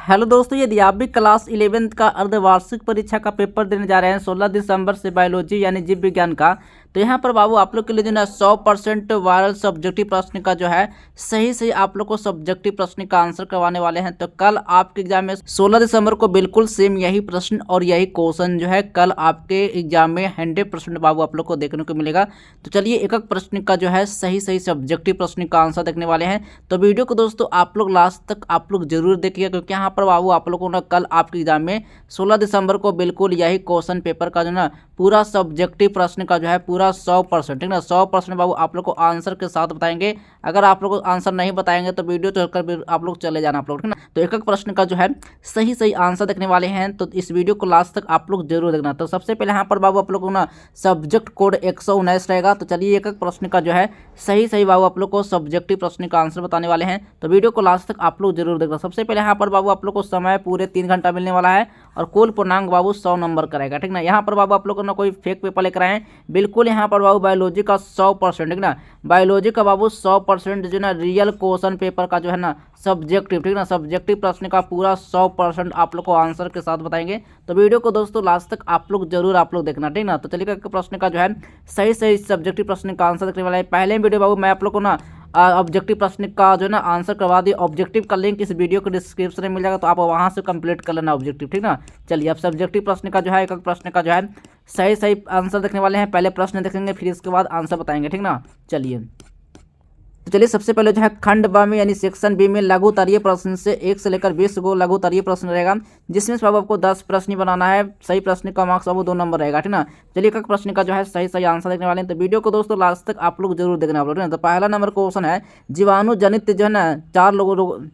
Hello दोस्तों, यदि आप भी क्लास 11th का अर्धवार्षिक परीक्षा का पेपर देने जा रहे हैं 16 दिसंबर से बायोलॉजी यानी जीव विज्ञान का, तो यहाँ पर बाबू आप लोग के लिए जो है 100% वायरल सब्जेक्टिव प्रश्न का जो है सही आप लोग को सब्जेक्टिव प्रश्न का आंसर करवाने वाले हैं। तो कल आपके एग्जाम में 16 दिसंबर को बिल्कुल सेम यही प्रश्न और यही क्वेश्चन जो है कल आपके एग्जाम में 100% बाबू आप लोग को देखने को मिलेगा। तो चलिए एक एक प्रश्न का जो है सही सब्जेक्टिव प्रश्न का आंसर देखने वाले हैं। तो वीडियो को दोस्तों आप लोग लास्ट तक आप लोग जरूर देखिएगा, क्योंकि यहाँ पर बाबू आप लोगों ने कल आपके एग्जाम में 16 दिसंबर को बिल्कुल यही क्वेश्चन पेपर का जो ना पूरा सब्जेक्टिव प्रश्न का जो है पूरा 100%, ठीक ना 100% बाबू आप लोग को आंसर के साथ बताएंगे। अगर आप लोग आंसर नहीं बताएंगे तो वीडियो छोड़कर आप लोग चले जाना आप लोग, ठीक ना। तो एक एक प्रश्न का जो है सही आंसर देखने वाले हैं, तो इस वीडियो को लास्ट तक आप लोग जरूर देखना। तो सबसे पहले यहाँ पर बाबू आप लोग को ना सब्जेक्ट कोड 119 रहेगा। तो चलिए एक एक प्रश्न का जो है सही बाबू आप लोग को सब्जेक्टिव प्रश्न का आंसर बताने वाले हैं, तो वीडियो को लास्ट तक आप लोग जरूर देखना। सबसे पहले यहाँ पर बाबू आप लोग को समय पूरे 3 घंटा मिलने वाला है और कुल पूर्णांक बाबू 100 नंबर करेगा, ठीक ना। यहाँ पर बाबू आप लोग को ना कोई फेक पेपर लेकर आए हैं, बिल्कुल यहाँ पर बाबू बायोलॉजी का 100%, ठीक ना। बायोलॉजी का बाबू 100% जो ना रियल क्वेश्चन पेपर का जो है ना सब्जेक्टिव, ठीक ना, सब्जेक्टिव प्रश्न का पूरा 100% आप लोग को आंसर के साथ बताएंगे। तो वीडियो को दोस्तों लास्ट तक आप लोग जरूर आप लोग देखना, ठीक ना। तो चलिए प्रश्न का जो है सही सब्जेक्टिव प्रश्न का आंसर देखने वाला है। पहले वीडियो बाबू मैं आप लोग को ना ऑब्जेक्टिव प्रश्न का जो है ना आंसर करवा दिए। ऑब्जेक्टिव का लिंक इस वीडियो के डिस्क्रिप्शन में मिल जाएगा, तो आप वहां से कंप्लीट कर लेना ऑब्जेक्टिव, ठीक ना। चलिए अब सब्जेक्टिव प्रश्न का जो है एक प्रश्न का जो है सही आंसर देखने वाले हैं। पहले प्रश्न देखेंगे फिर इसके बाद आंसर बताएंगे, ठीक ना। चलिए सबसे पहले जो है खंड ब में यानी सेक्शन बी में लघु उत्तरीय प्रश्न से 1 से लेकर 20 को लघु उत्तरीय प्रश्न रहेगा, जिसमें से बाबू आपको 10 प्रश्न बनाना है। सही प्रश्न का मार्क्स बाबू 2 नंबर रहेगा, ठीक ना। चलिए एक प्रश्न का जो है सही आंसर देखने वाले हैं, तो वीडियो को दोस्तों लास्ट तक आप लोग जरूर देखना आप लोग, ठीक ना। तो पहला नंबर क्वेश्चन है जीवाणु जनित जो है ना 4 लोगों।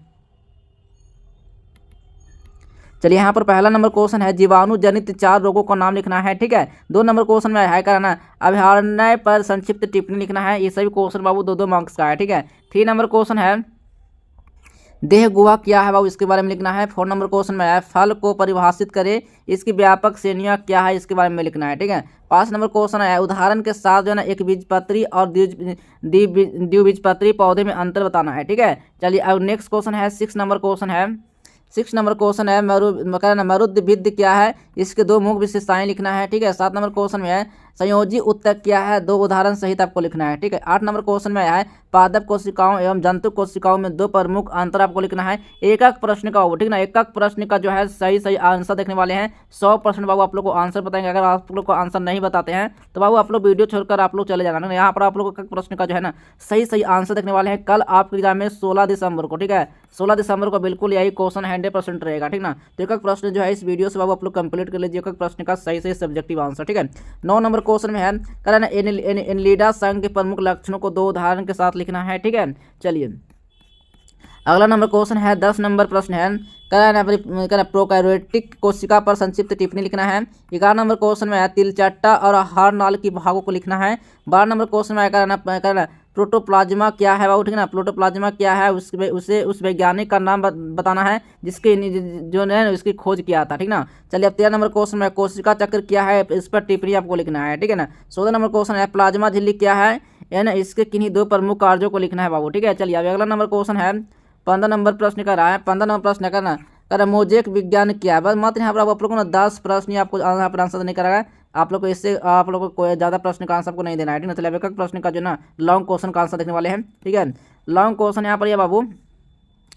चलिए यहाँ पर पहला नंबर क्वेश्चन है जीवाणु जनित 4 रोगों का नाम लिखना है, ठीक है। 2 नंबर क्वेश्चन में है कराना अभ्यारण्य पर संक्षिप्त टिप्पणी लिखना है। ये सभी क्वेश्चन बाबू 2 मार्क्स का है, ठीक है। 3 नंबर क्वेश्चन है देह गुहा क्या है बाबू, इसके बारे में लिखना है। 4 नंबर क्वेश्चन में है फल को परिभाषित करे, इसकी व्यापक श्रेणियां क्या है, इसके बारे में लिखना है, ठीक है। 5 नंबर क्वेश्चन है उदाहरण के साथ जो है ना एक बीजपत्री और द्विबीजपत्री पौधे में अंतर बताना है, ठीक है। चलिए अब नेक्स्ट क्वेश्चन है 6 नंबर क्वेश्चन है मरुद्भिद क्या है, इसके 2 मुख्य विशेषताएं लिखना है, ठीक है। 7 नंबर क्वेश्चन में है संयोजी उत्तक क्या है, 2 उदाहरण सहित आपको लिखना है, ठीक है। 8 नंबर क्वेश्चन में है पादप कोशिकाओं एवं जंतु कोशिकाओं में 2 प्रमुख अंतर आपको लिखना है। एक प्रश्न का ठीक ना, एक प्रश्न का जो है सही आंसर देखने वाले हैं। 100% बाबू आप लोग को आंसर बताएंगे। अगर आप लोग को आंसर नहीं बताते हैं तो बाबू आप लोग वीडियो छोड़कर आप लोग चले जाना। यहाँ पर आप लोग को प्रश्न का जो है ना सही आंसर देखने वाले हैं कल आपके एग्जाम में 16 दिसंबर को, ठीक है। 16 दिसंबर को बिल्कुल यही क्वेश्चन 100% रहेगा, ठीक ना। तो एक प्रश्न जो है इस वीडियो से बाबू आप लोग कंप्लीट कर लीजिए एक प्रश्न का सही सब्जेक्टिव आंसर, ठीक है। 9 नंबर क्वेश्चन में है कहना एनिलिडा संघ के प्रमुख लक्षणों को 2 उदाहरण के साथ लिखना है, ठीक है। चलिए अगला नंबर क्वेश्चन है 10 नंबर प्रश्न है कहना प्रोकैरियोटिक कोशिका पर संक्षिप्त टिप्पणी लिखना है। 11 नंबर क्वेश्चन में है तिलचट्टा और हार नाल की भागों को लिखना है। 12 नंबर क्वेश्चन में है कहना प्रोटोप्लाज्मा क्या है बाबू, ठीक ना। प्रोटोप्लाज्मा क्या है उसे उस वैज्ञानिक का नाम बताना है जिसके जो है उसकी खोज किया था, ठीक ना। चलिए अब 13 नंबर क्वेश्चन में कोशिका चक्र क्या है, इस पर टिप्पणी आपको लिखना है, ठीक है ना। 14 नंबर क्वेश्चन है प्लाज्मा झिल्ली क्या है ना, इसके किन्हीं 2 प्रमुख कार्यों को लिखना है बाबू, ठीक है। चलिए अब अगला नंबर क्वेश्चन है 15 नंबर प्रश्न कर रहा है। 15 नंबर प्रश्न करना मोजेक विज्ञान क्या है, बस मात्र यहाँ पर आप लोगों ने 10 प्रश्न आपको यहाँ पर आंसर नहीं कराया। आप लोग को इससे आप लोगों को कोई ज़्यादा प्रश्न का आंसर आपको नहीं देना है, ठीक है। चलिए एक प्रश्न का जो ना लॉन्ग क्वेश्चन का आंसर देखने वाले हैं, ठीक है। लॉन्ग क्वेश्चन यहाँ पर ये बाबू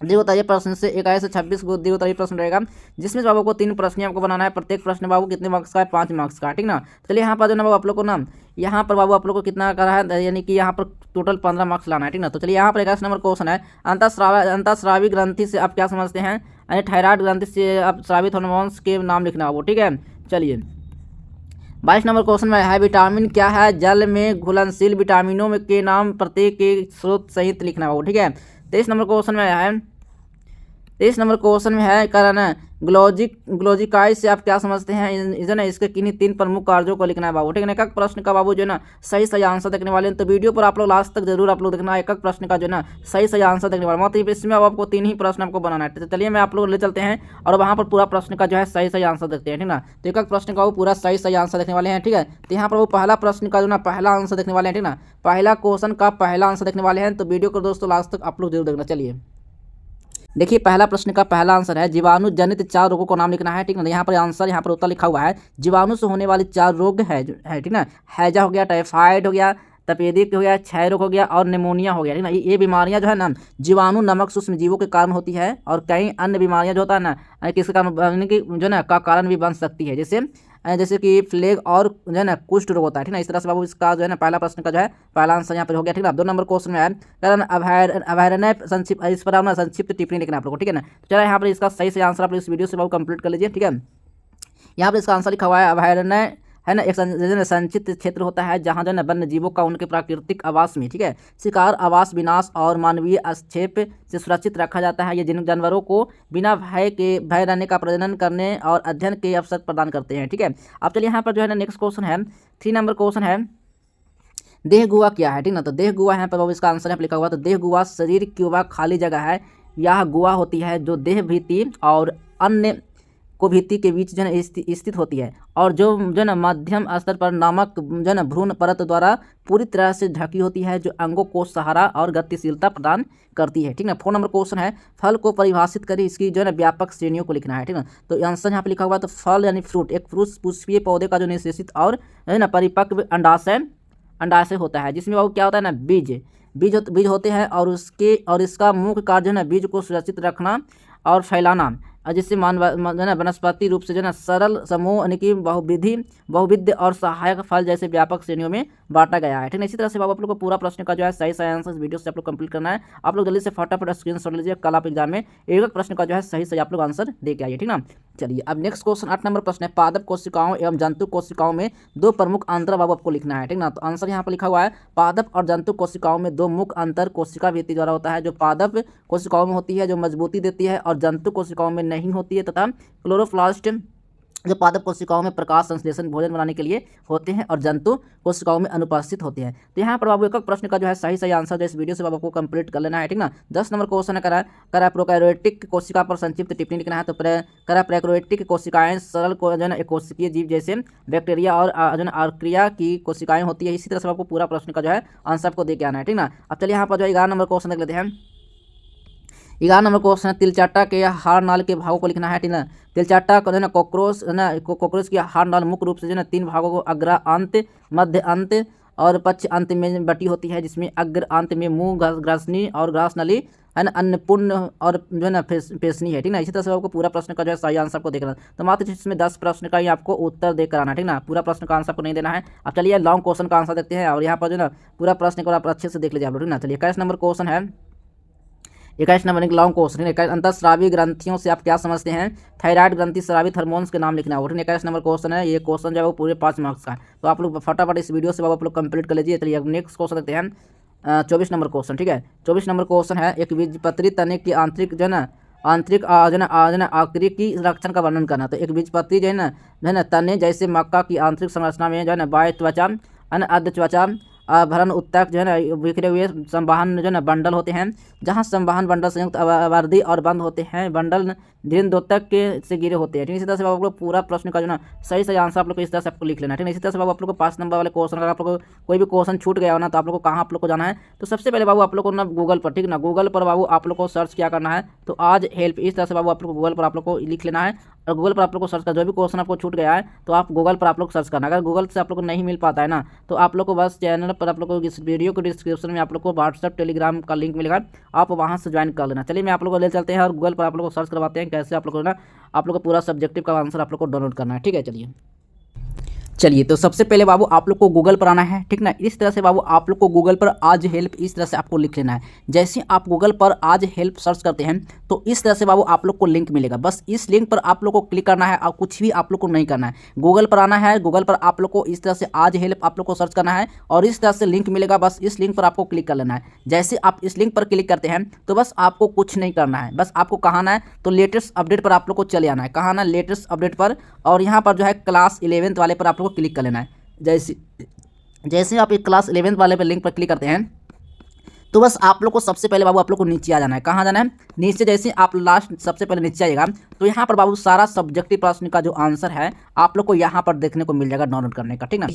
द्विउत्तरीय प्रश्न से 21 से 26 को द्विउत्तरीय प्रश्न रहेगा, जिसमें बाबू को 3 प्रश्न आपको बनाना है। प्रत्येक प्रश्न बाबू कितने मार्क्स का है, 5 मार्क्स का, ठीक ना। चलिए यहाँ पर जो ना बाबू आप लोग को ना यहाँ पर बाबू आप लोग को कितना करा है, यानी कि यहाँ पर टोटल 15 मार्क्स लाना है, ठीक ना। तो चलिए यहाँ पर 21 नंबर क्वेश्चन है अंतःस्रावी ग्रंथि से आप क्या समझते हैं, यानी थायराइड ग्रंथि से आप स्रावित हार्मोन्स के नाम लिखना है वो, ठीक है। चलिए 22 नंबर क्वेश्चन में है विटामिन क्या है, जल में घुलनशील विटामिनों में के नाम प्रत्येक के स्रोत सहित लिखना है वो, ठीक है। 23 नंबर क्वेश्चन में है कराना ग्लोजिकाई से आप क्या समझते हैं, जो ना इसके किन्हीं 3 प्रमुख कार्यों को लिखना है बाबू, ठीक है। एक प्रश्न का बाबू जो है ना सही आंसर देखने वाले हैं, तो वीडियो पर आप लोग लास्ट तक जरूर आप लोग देखना है। एक प्रश्न का जो है ना सही आंसर देखने वाला, मतलब इसमें अब आपको 3 ही प्रश्न आपको बनाना है। तो चलिए मैं आप लोग ले चलते हैं और वहाँ पर पूरा प्रश्न का जो है सही आंसर देखते हैं, ठीक ना। तो एक प्रश्न का वो पूरा सही आंसर देखने वाले हैं, ठीक है। तो यहाँ पर वो पहला प्रश्न का जो ना पहला आंसर देखने वाले हैं, ठीक ना। पहला क्वेश्चन का पहला आंसर देखने वाले हैं, तो वीडियो को दोस्तों लास्ट तक आप लोग जरूर देखना। चलिए देखिए पहला प्रश्न का पहला आंसर है जीवाणु जनित 4 रोगों को नाम लिखना है, ठीक ना। यहाँ पर आंसर, यहाँ पर उत्तर लिखा हुआ है जीवाणु से होने वाले 4 रोग है ठीक ना। हैजा हो गया, टाइफाइड हो गया, तपेदिक हो गया, क्षय रोग हो गया और निमोनिया हो गया, ठीक ना। ये बीमारियां जो है ना जीवाणु नामक सूक्ष्म जीवों के कारण होती है और कई अन्य बीमारियां जो होता है ना किसके कारण यानी कि जो है ना का कारण भी बन सकती है, जैसे कि प्लेग और जो है ना कुष्ठ रोग होता है, ठीक ना। इस तरह से बाबू इसका जो है ना पहला प्रश्न का जो है पहला आंसर यहाँ पर हो गया, ठीक ना। 2 नंबर क्वेश्चन में है कारण अभयारण्य संक्षिप्त, इस पर ना संक्षिप्त टिप्पणी लिखना है आप लोगों को, ठीक है ना। तो चला यहाँ पर इसका सही से आंसर आप इस वीडियो से बाबू कंप्लीट कर लीजिए, ठीक है। यहाँ पर इसका आंसर लिखा हुआ है अभयारण्य है ना एक संचित क्षेत्र होता है जहाँ जो है ना वन्य जीवों का उनके प्राकृतिक आवास में, ठीक है, शिकार, आवास, विनाश और मानवीय हस्तक्षेप से सुरक्षित रखा जाता है। ये जिन जानवरों को बिना भय रहने का प्रजनन करने और अध्ययन के अवसर प्रदान करते हैं, ठीक है। अब चलिए यहाँ पर जो है ना नेक्स्ट क्वेश्चन है 3 नंबर क्वेश्चन है देह गुहा क्या है, ठीक ना। तो देह गुहा यहाँ पर इसका आंसर यहाँ पर लिखा हुआ, तो देह गुहा शरीर की खाली जगह है। यह गुहा होती है जो देह भीति और अन्य को भित्ति के बीच जो है स्थित होती है और जो है ना मध्यम स्तर पर नामक जो है ना भ्रूण परत द्वारा पूरी तरह से ढकी होती है, जो अंगों को सहारा और गतिशीलता प्रदान करती है, ठीक ना। 4 नंबर क्वेश्चन है फल को परिभाषित करें, इसकी जो है ना व्यापक श्रेणियों को लिखना है, ठीक ना। तो आंसर यहाँ पे लिखा हुआ है, तो फल यानी फ्रूट एक पुष्पीय पौधे का जो निषेचित और है ना परिपक्व अंडाशय होता है, जिसमें वो क्या होता है ना बीज होते हैं और इसका मुख्य कार्य जो है ना बीज को सुरक्षित रखना और फैलाना, और जिससे जो है वनस्पति रूप से जो है ना सरल समूह यानी कि बहुविध और सहायक फल जैसे व्यापक श्रेणियों में बांटा गया है, ठीक है। इसी तरह से बाबू आप लोग को पूरा प्रश्न का जो है सही आंसर इस वीडियो से आप लोग कंप्लीट करना है। आप लोग जल्दी से फटाफट स्क्रीनशॉट लीजिए, कल आप एग्जाम में एक प्रश्न का जो है सही आप लोग आंसर दे के आइए, ठीक ना। चलिए अब नेक्स्ट क्वेश्चन 8 नंबर प्रश्न है पादप कोशिकाओं एवं जंतु कोशिकाओं में 2 प्रमुख अंतर बाबू आपको लिखना है, ठीक ना। तो आंसर यहाँ पर लिखा हुआ है पादप और जंतु कोशिकाओं में 2 मुख्य अंतर कोशिका भित्ति द्वारा होता है, जो पादप कोशिकाओं में होती है जो मजबूती देती है और जंतु कोशिकाओं में नहीं होती है, तथा क्लोरोप्लास्ट जो पादप कोशिकाओं में प्रकाश संश्लेषण भोजन बनाने के लिए होते हैं और जंतु कोशिकाओं में अनुपस्थित होते हैं। तो यहाँ पर बाबू एक प्रश्न का जो है सही आंसर इस वीडियो से बाबू को कंप्लीट कर लेना है, ठीक ना। 10 नंबर क्वेश्चन है करा प्रोकैरियोटिक कोशिका पर संक्षिप्त टिप्पणी लिखना है। तो करा प्रोकैरियोटिक कोशिकाएं सरल जो है ना एक कोशिकीय जीव जैसे बैक्टीरिया और जो है आर्किया की कोशिकाएं होती है। इसी तरह से आपको पूरा प्रश्न का जो है आंसर आपको दे के आना है, ठीक ना। अब चलिए यहाँ पर जो 11 नंबर क्वेश्चन देख लेते हैं। 11 नंबर क्वेश्चन है तिलचाटा के हाड़ नाल के भागों को लिखना है, ठीक ना। तिलचाटा को जो है ना कॉकरोच की हाड़ नाल मुख्य रूप से जो है ना 3 भागों को अग्र अंत, मध्य अंत और पक्ष अंत में बटी होती है, जिसमें अग्र अंत में मुंह, ग्रासनी और ग्रास नली है ना अन्नपूर्ण और जो है ना पेशनी है, ठीक ना। इसी तरह से आपको पूरा प्रश्न का जो है सही आंसर आपको देखना। तो मात्र इसमें 10 प्रश्न का ही आपको उत्तर देकर आना, ठीक ना। पूरा प्रश्न का आंसर आपको नहीं देना है। अब चलिए लॉन्ग क्वेश्चन का आंसर देखते हैं और यहाँ पर जो है ना पूरा प्रश्न को आप अच्छे से देख लीजिए आप लोग, ठीक ना। चलिए 21 नंबर क्वेश्चन है 21 नंबर एक लॉन्ग क्वेश्चन है अंतःस्रावी ग्रंथियों से आप क्या समझते हैं? थायराइड ग्रंथि स्रावित हार्मोन्स के नाम लिखना है। 21 नंबर क्वेश्चन है। ये क्वेश्चन जो है वो पूरे 5 मार्क्स का है, तो आप लोग फटाफट इस वीडियो से आप लोग कंप्लीट कर लीजिए। चलिए अब नेक्स्ट क्वेश्चन देखते हैं 24 नंबर क्वेश्चन, ठीक है। 24 नंबर क्वेश्चन है एक बीजपत्री तने की आंतरिक जो है ना आकृति की रक्षण का वर्णन करना। तो एक बीजपत्री जो है ना तने जैसे मक्का की आंतरिक संरचना में जो है ना बाह्य त्वचा अर्ध त्वचा भरण उत्तक जो है ना बिखरे हुए संवाहन जो है ना बंडल होते हैं, जहां संवाहन बंडल संयुक्त आवर्धी और बंद होते हैं, बंडल द्विन्दोतक के से गिरे होते हैं, ठीक है। इसी तरह से आप लोग पूरा प्रश्न का जो ना सही आंसर आप लोग को इस तरह से आपको लिख लेना है, ठीक है। इसी तरह से बाबू आप लोग को 5 नंबर वाले क्वेश्चन अगर आप लोग को कोई भी क्वेश्चन छूट गया हो ना, तो आप लोग को कहाँ आप लोग को जाना है? तो सबसे पहले बाबू आप लोग को ना गूगल पर, ठीक ना, गूगल पर बाबू आप लोग को सर्च क्या करना है? तो आज हेल्प, इस तरह से बाबू आप लोग गूगल पर आप लोग को लिख लेना है और गूगल पर आप लोग को सर्च कर जो भी क्वेश्चन आपको छूट गया है तो आप गूगल पर आप लोग सर्च करना। अगर गूगल से आप लोग को नहीं मिल पाता है ना, तो आप लोग को बस चैनल पर आप लोग को इस वीडियो के डिस्क्रिप्शन में आप लोग को व्हाट्सएप टेलीग्राम का लिंक मिलेगा, आप वहाँ से ज्वाइन कर लेना। चलिए मैं आप लोग को ले चलते हैं और गूगल पर आप लोग को सर्च करवाते हैं कैसे आप लोग को ना आप लोग को पूरा सब्जेक्टिव का आंसर आप लोग को डाउनलोड करना है, ठीक है। चलिए तो सबसे पहले बाबू आप लोग को गूगल पर आना है, ठीक ना। इस तरह से बाबू आप लोग को गूगल पर आज हेल्प इस तरह से आपको लिख लेना है। जैसे आप गूगल पर आज हेल्प सर्च करते हैं तो इस तरह से बाबू आप लोग को लिंक मिलेगा, बस इस लिंक पर आप लोग को क्लिक करना है और कुछ भी आप लोग को नहीं करना है। गूगल पर आना है, गूगल पर आप लोग को इस तरह से आज हेल्प आप लोग को सर्च करना है और इस तरह से लिंक मिलेगा, बस इस लिंक पर आपको क्लिक कर लेना है। जैसे आप इस लिंक पर क्लिक करते हैं तो बस आपको कुछ नहीं करना है, बस आपको कहाँ आना है तो लेटेस्ट अपडेट पर आप लोग को चले आना है। कहाँ आना? लेटेस्ट अपडेट पर, और यहाँ पर जो है क्लास 11 वाले पर आप लोग को क्लिक कर लेना है। जैसे आप एक क्लास 11 वाले पर लिंक पर क्लिक करते हैं तो बस आप लोग को सबसे पहले बाबू आप लोग को नीचे आ जाना है। कहाँ जाना है? नीचे। जैसे आप लास्ट सबसे पहले नीचे आइएगा तो यहाँ पर बाबू सारा सब्जेक्टिव प्रश्न का जो आंसर है आप लोग को यहाँ पर देखने को मिल जाएगा डाउनलोड करने का, ठीक ना।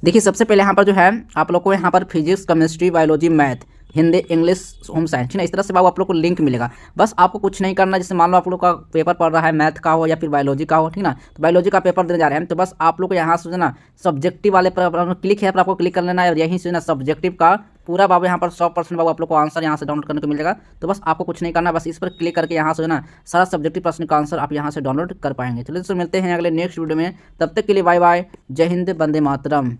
देखिए सबसे पहले यहाँ पर जो है आप लोग को यहाँ पर physics, chemistry, biology, math Hindi, English, home science, ठीक है। इस तरह से बाबू आप लोग को लिंक मिलेगा। बस आपको कुछ नहीं करना, जैसे मान लो आप लोग का पेपर पढ़ रहा है मैथ का हो या फिर बायोलॉजी का हो, ठीक ना, तो बायोलॉजी का पेपर देने जा रहे हैं, तो बस आप लोग को यहाँ से ना सब्जेक्टिव वाले पर क्लिक है, पर आपको क्लिक कर लेना है और यहीं से ना सब्जेक्टिव का पूरा बाबू यहाँ पर 100% बाबू आप लोग को आंसर यहाँ से डाउनलोड करने को मिलेगा। तो बस आपको कुछ नहीं करना, बस इस पर क्लिक करके यहाँ से ना सारा सब्जेक्टिव प्रश्न का आंसर आप यहाँ से डाउनलोड कर पाएंगे। चलिए दोस्तों मिलते हैं अगले नेक्स्ट वीडियो में, तब तक के लिए बाय बाय, जय हिंद, वंदे मातरम।